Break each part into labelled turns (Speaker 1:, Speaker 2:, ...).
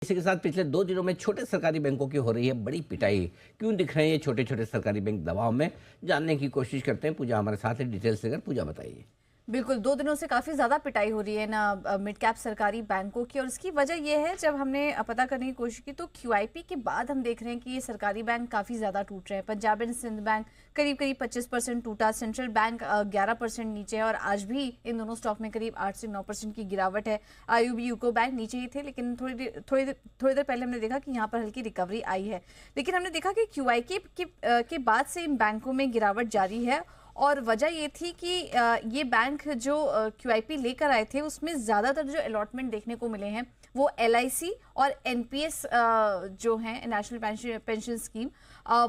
Speaker 1: इसी के साथ पिछले 2 दिनों में छोटे सरकारी बैंकों की हो रही है बड़ी पिटाई। क्यों दिख रहे हैं ये छोटे छोटे सरकारी बैंक दबाव में, जानने की कोशिश करते हैं। पूजा हमारे साथ है डिटेल्स लेकर। पूजा बताइए।
Speaker 2: बिल्कुल, 2 दिनों से काफ़ी ज़्यादा पिटाई हो रही है ना मिड कैप सरकारी बैंकों की। और इसकी वजह ये है, जब हमने पता करने की कोशिश की तो क्यूआईपी के बाद हम देख रहे हैं कि ये सरकारी बैंक काफ़ी ज़्यादा टूट रहे हैं। पंजाब एंड सिंध बैंक करीब करीब 25% टूटा, सेंट्रल बैंक 11% नीचे है और आज भी इन दोनों स्टॉक में करीब 8 से 9% की गिरावट है। आईयूबी यूको बैंक नीचे ही थे, लेकिन थोड़ी देर पहले हमने देखा कि यहाँ पर हल्की रिकवरी आई है। लेकिन हमने देखा कि क्यूआईपी के बाद से इन बैंकों में गिरावट जारी है। और वजह ये थी कि ये बैंक जो क्यूआईपी लेकर आए थे उसमें ज़्यादातर जो अलॉटमेंट देखने को मिले हैं वो एलआईसी और एनपीएस जो हैं, नेशनल पेंशन स्कीम,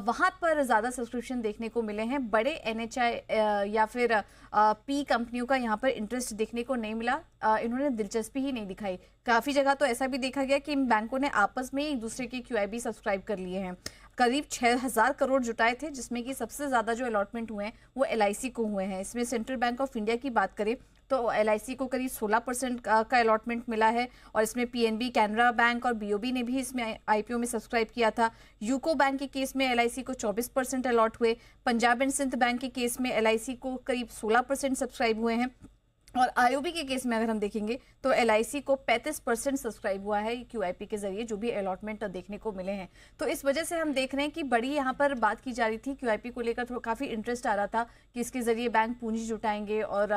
Speaker 2: वहाँ पर ज़्यादा सब्सक्रिप्शन देखने को मिले हैं। बड़े एनएचआई या फिर पी कंपनियों का यहाँ पर इंटरेस्ट देखने को नहीं मिला। इन्होंने दिलचस्पी ही नहीं दिखाई। काफ़ी जगह तो ऐसा भी देखा गया कि इन बैंकों ने आपस में एक दूसरे के क्यूआईबी सब्सक्राइब कर लिए हैं। करीब 6000 करोड़ जुटाए थे, जिसमें कि सबसे ज़्यादा जो अलॉटमेंट हुए हैं वो एलआईसी को हुए हैं। इसमें सेंट्रल बैंक ऑफ इंडिया की बात करें तो एलआईसी को करीब 16% का अलॉटमेंट मिला है। और इसमें पीएनबी, कैनरा बैंक और बीओबी ने भी इसमें आईपीओ में सब्सक्राइब किया था। यूको बैंक के केस में एलआईसी को 24% अलॉट हुए। पंजाब एंड सिंध बैंक के केस में एलआईसी को करीब 16% सब्सक्राइब हुए हैं। और आईओबी के केस में अगर हम देखेंगे तो एलआईसी को 35% सब्सक्राइब हुआ है क्यूआईपी के जरिए, जो भी अलॉटमेंट देखने को मिले हैं। तो इस वजह से हम देख रहे हैं कि बड़ी यहाँ पर बात की जा रही थी। क्यूआईपी को लेकर काफ़ी इंटरेस्ट आ रहा था कि इसके जरिए बैंक पूंजी जुटाएंगे और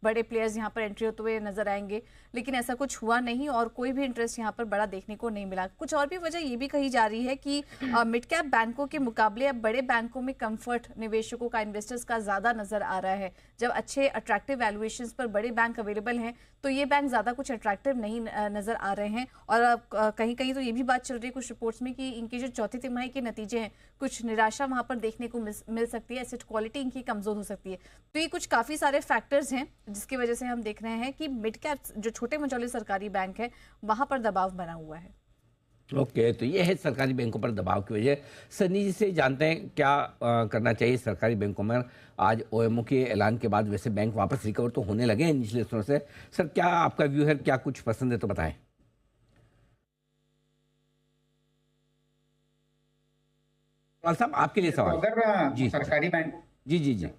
Speaker 2: बड़े प्लेयर्स यहाँ पर एंट्री होते हुए नजर आएंगे, लेकिन ऐसा कुछ हुआ नहीं और कोई भी इंटरेस्ट यहाँ पर बड़ा देखने को नहीं मिला। कुछ और भी वजह ये भी कही जा रही है कि मिड कैप बैंकों के मुकाबले अब बड़े बैंकों में कंफर्ट निवेशकों का, इन्वेस्टर्स का ज़्यादा नजर आ रहा है। जब अच्छे अट्रैक्टिव वैल्यूएशंस पर बड़े बैंक अवेलेबल हैं तो ये बैंक ज़्यादा कुछ अट्रैक्टिव नहीं नज़र आ रहे हैं। और कहीं कहीं तो ये भी बात चल रही है कुछ रिपोर्ट्स में कि इनके जो चौथी तिमाही के नतीजे हैं, कुछ निराशा वहाँ पर देखने को मिल सकती है। एसेट क्वालिटी इनकी कमज़ोर हो सकती है। तो ये कुछ काफ़ी सारे फैक्टर्स हैं जिसकी वजह से हम देख रहे हैं कि मिड कैप जो छोटे मझोले सरकारी बैंक है वहाँ पर दबाव बना हुआ है।
Speaker 1: ओके, तो ये है सरकारी बैंकों पर दबाव की वजह। सनी जी से जानते हैं क्या करना चाहिए सरकारी बैंकों में। आज ओएमओ के ऐलान के बाद वैसे बैंक वापस रिकवर तो होने लगे हैं निचले स्तरों से। सर, क्या आपका व्यू है, क्या कुछ पसंद है तो बताएं। साहब, आपके लिए
Speaker 3: तो
Speaker 1: सवाल।
Speaker 3: अगर
Speaker 1: जी
Speaker 3: सरकारी बैंक
Speaker 1: जी जी जी।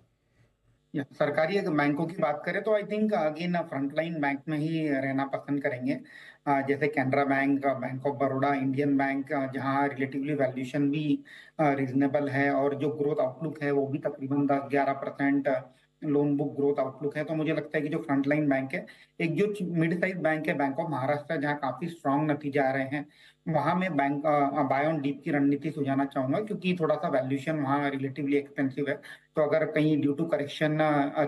Speaker 3: या सरकारी अगर बैंकों की बात करें तो I think again frontline bank में ही रहना पसंद करेंगे। जैसे Canara bank, bank of Baroda, Indian bank, जहां रिलेटिवली वैल्यूएशन भी रीजनेबल है और जो ग्रोथ आउटलुक है वो भी तकरीबन 10-11% लोन बुक ग्रोथ आउटलुक है। तो मुझे लगता है कि जो फ्रंटलाइन बैंक है, एक जो मिड साइज बैंक है बैंक ऑफ महाराष्ट्र, जहाँ काफी स्ट्रांग नतीजे आ रहे हैं, वहां मैं बैंक बाय ऑन डीप की रणनीति सुझाना चाहूंगा, क्योंकि थोड़ा सा वैल्यूएशन वहाँ रिलेटिवली एक्सपेंसिव है। तो अगर कहीं ड्यू टू करेक्शन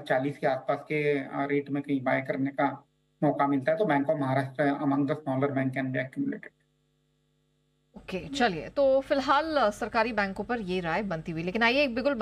Speaker 3: 40 के आसपास के रेट में कहीं बाय करने का मौका मिलता है तो bank of Maharashtra among the smaller bank can be accumulated.
Speaker 4: Okay, चलिए, तो फिलहाल सरकारी बैंकों पर ये राय बनती हुई, लेकिन आइए एक बिल्कुल